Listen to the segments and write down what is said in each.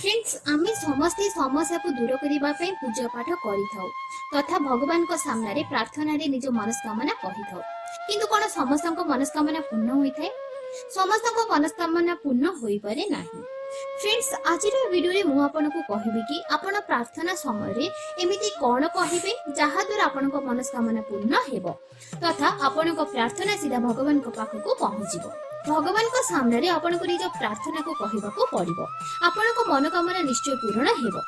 Friends आमे समस्ते समस्या को दूर करने पूजा पाठ करिथाउ तथा भगवान को सामने रे प्रार्थना रे निज मनस्कामना कहिथाउ। किंतु कोन समस्त मनस्कामना पूर्ण होइथाय? समस्त मनस्कामना पूर्ण होई पारे नाही। फ्रेंड्स आज वीडियो रे मु आपनको कहिबी कि आपण प्रार्थना समय रे एमिति कोन कहिबे जहा द्वारा आपनको मनस्कामना पूर्ण हेबो तथा आपनको प्रार्थना सीधा भगवान को पाखको पहुंचीबो। भगवान को सामने रे आपनको निज प्रार्थना को कहिबाको पड़िबो, आपनको मनोकामना निश्चय पूर्ण हेबो।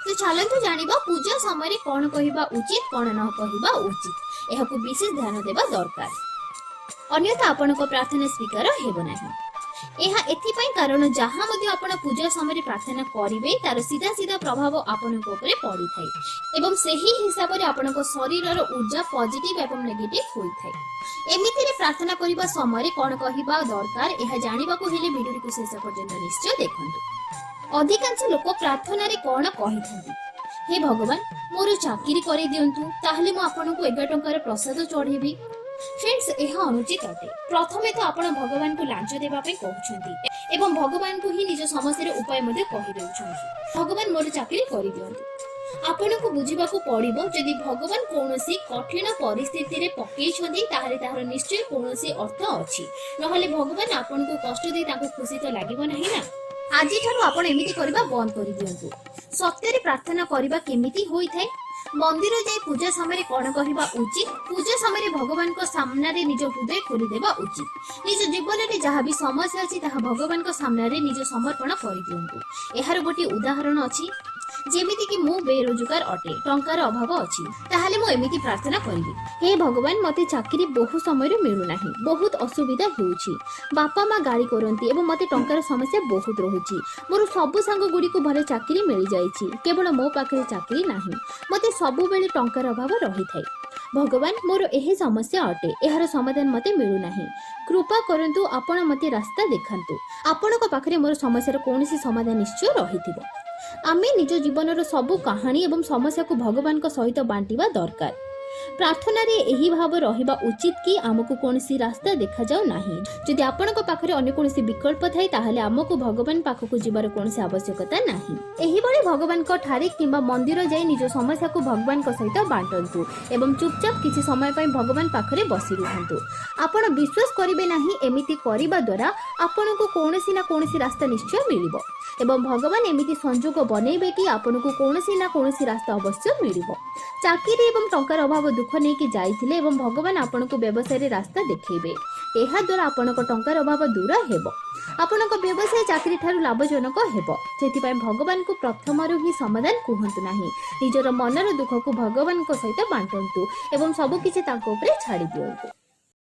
तो चलंतु जानिबा पूजा समय रे कोन कहिबा उचित कोन न कहिबा उचित एहाकु विशेष ध्यान देबा दरकार, अन्यथा आपनको प्रार्थना स्वीकार हेबो नाही। एहा एथिपाई कारण जहाँ मध्य आपण पूजा समय प्रार्थना करिवे तार सीधा सीधा प्रभाव आपनको उपरे पड़ी थाए एवं सही हिसाब रे आपनको शरीरर ऊर्जा पॉजिटिव एवं नेगेटिव होई थाए। एमिति रे प्रार्थना करिबा समय कोन कहिबा दरकार एहा जानिबा को हेले वीडियो को शेष पर्यंत निश्चय देखंतु। अधिकांश लोक प्रार्थना रे कोन कहिथांती, हे भगवान मोर चाकरी करि दियंतु ताहले मु आपनको 11 टंकार प्रसाद चढ़ेबी। फ्रेंड्स यह अनुचित अटे। प्रथमे तो आपण भगवान को लांच देबा पे कहउछंती एवं भगवान को ही निज समस्या रे उपाय मध्ये कहि देउछंती, भगवान मोर चाकरी करि दियंतु। आपण को बुझिबा को पड़िबो जदि भगवान कोनोसी कठिन परिस्थिति रे पकेइछंती ताहाले ताहार निश्चय कोनोसी अर्थ अछि, नहले भगवान आपण को कष्ट दे ताको खुशी तो लागिबो नाही ना। आजि ठारु आपण एमिति करबा बंद करि दियंतु। सत्य रे प्रार्थना करबा केमिति होई थाए? मंदिर जाए पूजा समय कौन कहवा उचित? पूजा समय भगवान को सामने रे निज हृदय खोली देबा उचित। निज जीवन में जहाँ भी समस्या अछि ताहा भगवान को सामने रे निज समर्पण कर दियंतु। एहार गोटे उदाहरण अछि, जेमिति कि मु बेरोजगार अटे, टंकार अभाव अछि, ताहाले मु एमिति प्रार्थना करिबि, हे भगवान मते चाकरी बहु समय रे मिलु नाही, बहुत असुविधा हेउछि, बापा मां गाली करंती एवं मते टंकार समस्या बहुत रहुछि, मोर सब सांग गुडी को भले चाकरी मिल जाईछि, केवल मो पाखरे चाकरी नाही, मते सबु बेले टंकार अभाव रहि थाए। भगवान मोर एहे समस्या अटे, एहार समाधान मते मिलु नाही, कृपा करंतु आपण मते रास्ता देखांतु, आपणक पाखरे मोर समस्यार कोनोसी समाधान निश्चय रहिथिबो। आमे निज जीवनर सबु कहानी एवं समस्या को भगवान को सहित बांटिबा दरकार। प्रार्थना रे एही भाव रहिबा उचित कि आमको कोनोसी रास्ता देखा जाउ नाही। जदि आपणक पाखरे अन्य कोनोसी विकल्प थाए ताहाले आमको भगवान पाखको जिबार कोनोसी आवश्यकता नाही। एही बळे भगवान को ठारे किंबा मंदिर जाई निज समस्या को भगवान को सहित बांटंतु एवं चुपचाप किछि समय पई भगवान पाखरे बसी रुहंतु। आपण विश्वास करिवे नाही, एमिति करिबा द्वारा आपणको कोनोसी ना कोनोसी रास्ता निश्चय मिलिबो एवं भगवान एमिति संजोग बनैबे कि आपणको कोनोसी ना कोनोसी रास्ता अवश्य मिलिबो। चाकरी एवं टंकार अभाव दुख नहीं कि जाइथिले एवं भगवान आपनको व्यवसाय रे रास्ता देखैबे, एहा द्वारा आपनको टंकार अभाव दूर हेबो, आपनको व्यवसाय चाकरी ठारू लाभजनक हेबो। सेति पय भगवान को प्रथमरु ही समाधान कुहंतु नाही, निजर मनर दुख को भगवान को सहित बांटंतु एवं सब किछि ताको ऊपर छाडी दियंतु।